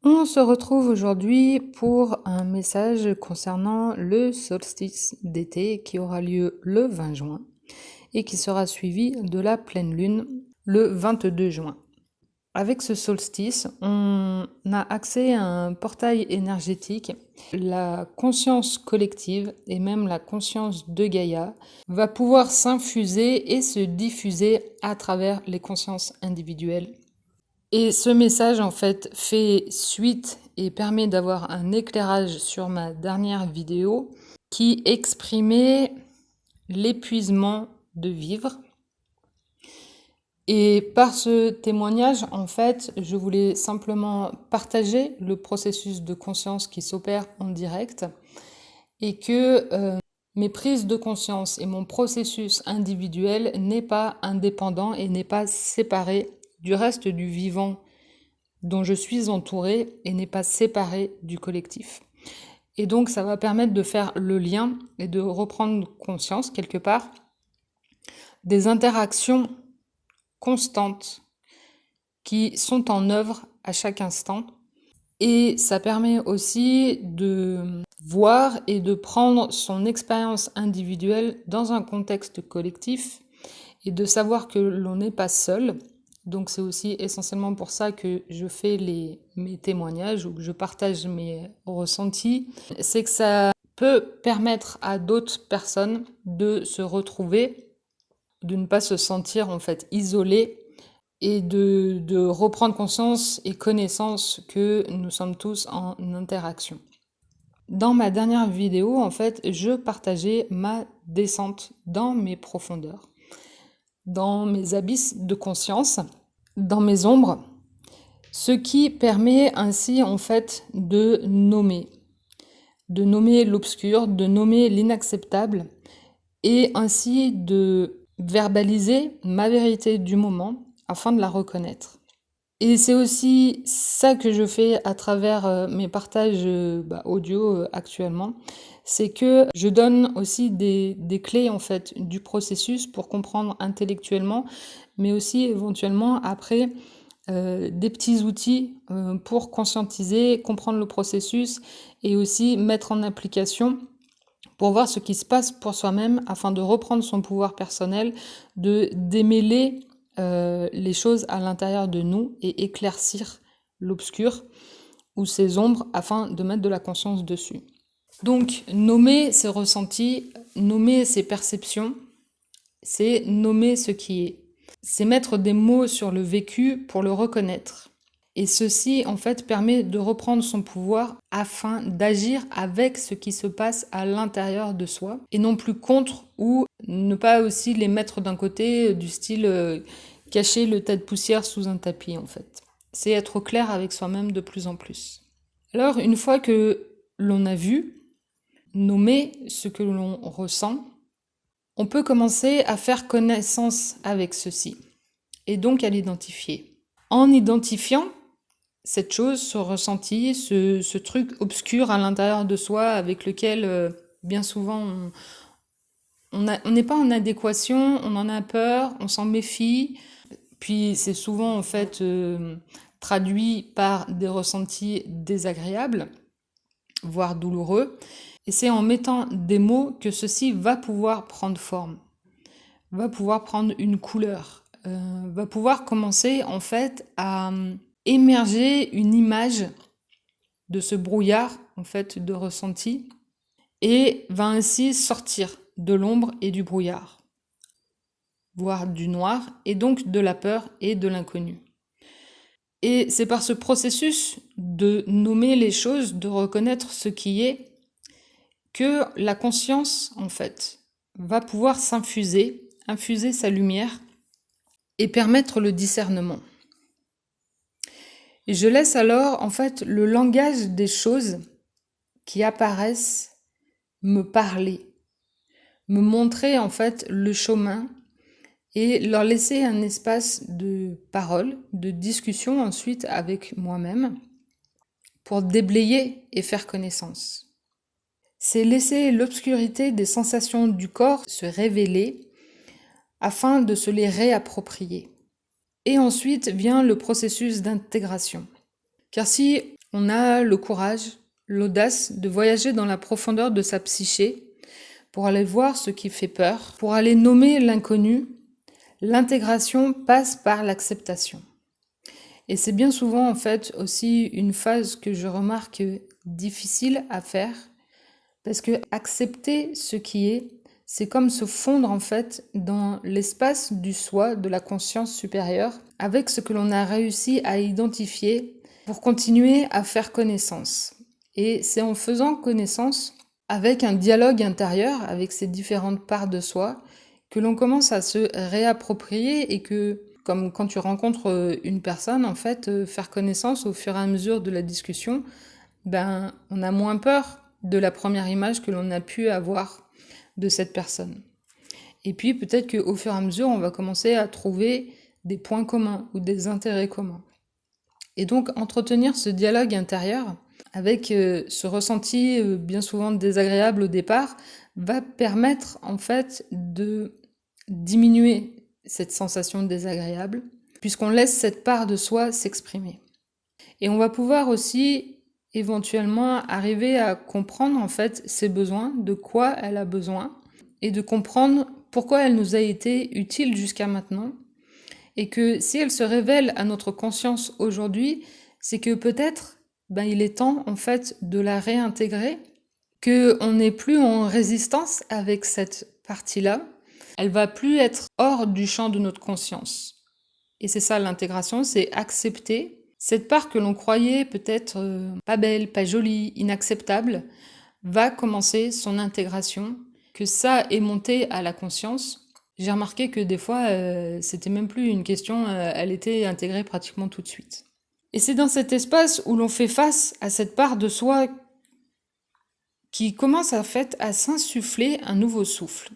On se retrouve aujourd'hui pour un message concernant le solstice d'été qui aura lieu le 20 juin et qui sera suivi de la pleine lune le 22 juin. Avec ce solstice, on a accès à un portail énergétique. La conscience collective et même la conscience de Gaïa va pouvoir s'infuser et se diffuser à travers les consciences individuelles. Et ce message, en fait, fait suite et permet d'avoir un éclairage sur ma dernière vidéo qui exprimait l'épuisement de vivre. Et par ce témoignage, en fait, je voulais simplement partager le processus de conscience qui s'opère en direct et que mes prises de conscience et mon processus individuel n'est pas indépendant et n'est pas séparé du reste du vivant dont je suis entourée et n'est pas séparé du collectif. Et donc ça va permettre de faire le lien et de reprendre conscience quelque part des interactions constantes qui sont en œuvre à chaque instant. Et ça permet aussi de voir et de prendre son expérience individuelle dans un contexte collectif et de savoir que l'on n'est pas seul. Donc c'est aussi essentiellement pour ça que je fais mes témoignages ou que je partage mes ressentis. C'est que ça peut permettre à d'autres personnes de se retrouver, de ne pas se sentir en fait isolées et de reprendre conscience et connaissance que nous sommes tous en interaction. Dans ma dernière vidéo, en fait, je partageais ma descente dans mes profondeurs, dans mes abysses de conscience, dans mes ombres, ce qui permet ainsi en fait de nommer l'obscur, de nommer l'inacceptable et ainsi de verbaliser ma vérité du moment afin de la reconnaître. Et c'est aussi ça que je fais à travers mes partages audio actuellement, c'est que je donne aussi des clés en fait du processus pour comprendre intellectuellement, mais aussi éventuellement après des petits outils pour conscientiser, comprendre le processus et aussi mettre en application pour voir ce qui se passe pour soi-même afin de reprendre son pouvoir personnel, de démêler les choses à l'intérieur de nous et éclaircir l'obscur ou ses ombres afin de mettre de la conscience dessus. Donc, nommer ses ressentis, nommer ses perceptions, c'est nommer ce qui est. C'est mettre des mots sur le vécu pour le reconnaître. Et ceci, en fait, permet de reprendre son pouvoir afin d'agir avec ce qui se passe à l'intérieur de soi et non plus contre ou ne pas aussi les mettre d'un côté du style cacher le tas de poussière sous un tapis, en fait. C'est être au clair avec soi-même de plus en plus. Alors, une fois que l'on a vu, nommer ce que l'on ressent, on peut commencer à faire connaissance avec ceci et donc à l'identifier. En identifiant cette chose, ce ressenti, ce truc obscur à l'intérieur de soi avec lequel bien souvent on n'est pas en adéquation, on en a peur, on s'en méfie, puis c'est souvent en fait traduit par des ressentis désagréables, voire douloureux, et c'est en mettant des mots que ceci va pouvoir prendre forme, va pouvoir prendre une couleur, va pouvoir commencer en fait à émerger une image de ce brouillard en fait de ressenti et va ainsi sortir de l'ombre et du brouillard, voire du noir et donc de la peur et de l'inconnu. Et c'est par ce processus de nommer les choses, de reconnaître ce qui est, que la conscience en fait va pouvoir s'infuser, infuser sa lumière et permettre le discernement. Et je laisse alors, en fait, le langage des choses qui apparaissent me parler, me montrer, en fait, le chemin et leur laisser un espace de parole, de discussion ensuite avec moi-même pour déblayer et faire connaissance. C'est laisser l'obscurité des sensations du corps se révéler afin de se les réapproprier. Et ensuite vient le processus d'intégration. Car si on a le courage, l'audace de voyager dans la profondeur de sa psyché pour aller voir ce qui fait peur, pour aller nommer l'inconnu, l'intégration passe par l'acceptation. Et c'est bien souvent en fait aussi une phase que je remarque difficile à faire, parce que accepter ce qui est, c'est comme se fondre en fait dans l'espace du soi, de la conscience supérieure, avec ce que l'on a réussi à identifier pour continuer à faire connaissance. Et c'est en faisant connaissance, avec un dialogue intérieur, avec ces différentes parts de soi, que l'on commence à se réapproprier et que, comme quand tu rencontres une personne, en fait, faire connaissance au fur et à mesure de la discussion, on a moins peur de la première image que l'on a pu avoir de cette personne. Et puis peut-être qu'au fur et à mesure, on va commencer à trouver des points communs ou des intérêts communs. Et donc entretenir ce dialogue intérieur avec ce ressenti bien souvent désagréable au départ va permettre en fait de diminuer cette sensation désagréable puisqu'on laisse cette part de soi s'exprimer. Et on va pouvoir aussi éventuellement arriver à comprendre en fait ses besoins, de quoi elle a besoin, et de comprendre pourquoi elle nous a été utile jusqu'à maintenant, et que si elle se révèle à notre conscience aujourd'hui, c'est que peut-être il est temps en fait de la réintégrer, qu'on n'est plus en résistance avec cette partie-là, elle va plus être hors du champ de notre conscience. Et c'est ça l'intégration, c'est accepter cette part que l'on croyait peut-être pas belle, pas jolie, inacceptable, va commencer son intégration, que ça est monté à la conscience. J'ai remarqué que des fois, c'était même plus une question, elle était intégrée pratiquement tout de suite. Et c'est dans cet espace où l'on fait face à cette part de soi qui commence en fait à s'insuffler un nouveau souffle.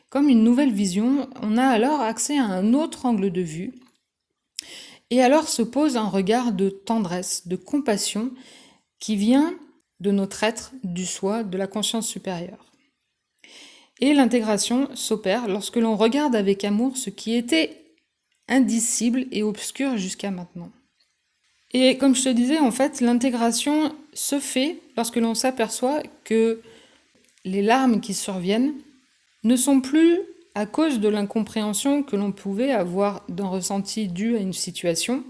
Comme une nouvelle vision, on a alors accès à un autre angle de vue. Et alors se pose un regard de tendresse, de compassion qui vient de notre être, du soi, de la conscience supérieure. Et l'intégration s'opère lorsque l'on regarde avec amour ce qui était indicible et obscur jusqu'à maintenant. Et comme je te disais, en fait, l'intégration se fait lorsque l'on s'aperçoit que les larmes qui surviennent ne sont plus à cause de l'incompréhension que l'on pouvait avoir d'un ressenti dû à une situation,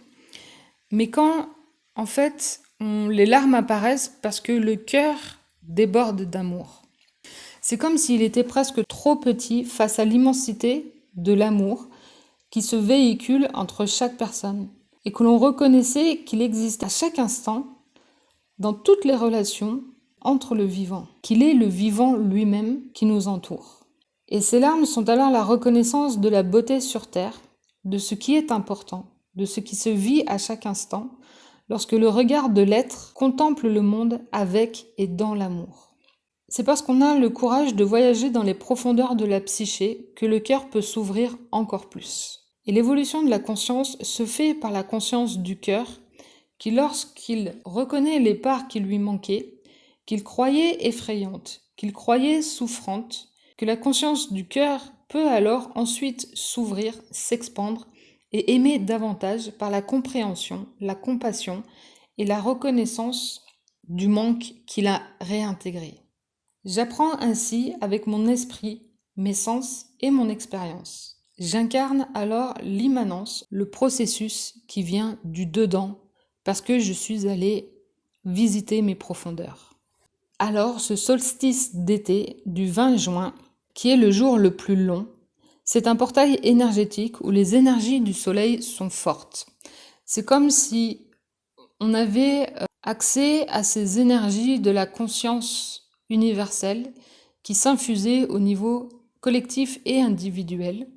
mais quand, en fait, les larmes apparaissent parce que le cœur déborde d'amour. C'est comme s'il était presque trop petit face à l'immensité de l'amour qui se véhicule entre chaque personne, et que l'on reconnaissait qu'il existe à chaque instant, dans toutes les relations, entre le vivant, qu'il est le vivant lui-même qui nous entoure. Et ces larmes sont alors la reconnaissance de la beauté sur terre, de ce qui est important, de ce qui se vit à chaque instant, lorsque le regard de l'être contemple le monde avec et dans l'amour. C'est parce qu'on a le courage de voyager dans les profondeurs de la psyché que le cœur peut s'ouvrir encore plus. Et l'évolution de la conscience se fait par la conscience du cœur, qui lorsqu'il reconnaît les parts qui lui manquaient, qu'il croyait effrayantes, qu'il croyait souffrantes, que la conscience du cœur peut alors ensuite s'ouvrir, s'expandre et aimer davantage par la compréhension, la compassion et la reconnaissance du manque qu'il a réintégré. J'apprends ainsi avec mon esprit, mes sens et mon expérience. J'incarne alors l'immanence, le processus qui vient du dedans, parce que je suis allée visiter mes profondeurs. Alors, ce solstice d'été du 20 juin, qui est le jour le plus long, c'est un portail énergétique où les énergies du soleil sont fortes. C'est comme si on avait accès à ces énergies de la conscience universelle qui s'infusaient au niveau collectif et individuel,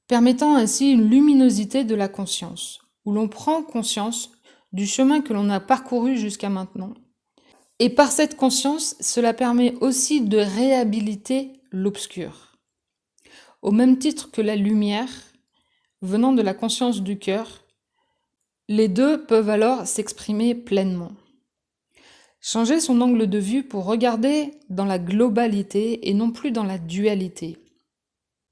permettant ainsi une luminosité de la conscience, où l'on prend conscience du chemin que l'on a parcouru jusqu'à maintenant. Et par cette conscience, cela permet aussi de réhabiliter l'obscur. Au même titre que la lumière, venant de la conscience du cœur, les deux peuvent alors s'exprimer pleinement. Changer son angle de vue pour regarder dans la globalité et non plus dans la dualité.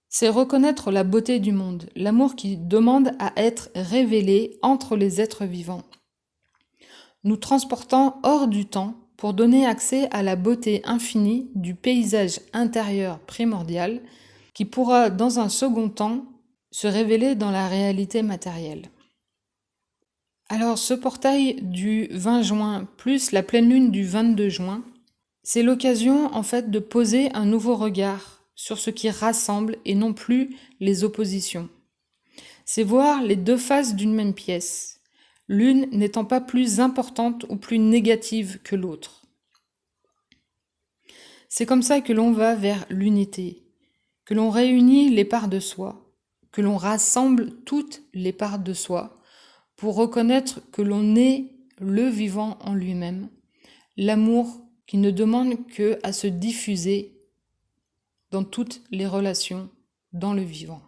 C'est reconnaître la beauté du monde, l'amour qui demande à être révélé entre les êtres vivants. nous transportant hors du temps pour donner accès à la beauté infinie du paysage intérieur primordial qui pourra dans un second temps se révéler dans la réalité matérielle. Alors ce portail du 20 juin plus la pleine lune du 22 juin, c'est l'occasion en fait de poser un nouveau regard sur ce qui rassemble et non plus les oppositions. C'est voir les deux faces d'une même pièce, l'une n'étant pas plus importante ou plus négative que l'autre. C'est comme ça que l'on va vers l'unité, que l'on réunit les parts de soi, que l'on rassemble toutes les parts de soi pour reconnaître que l'on est le vivant en lui-même, l'amour qui ne demande que à se diffuser dans toutes les relations dans le vivant.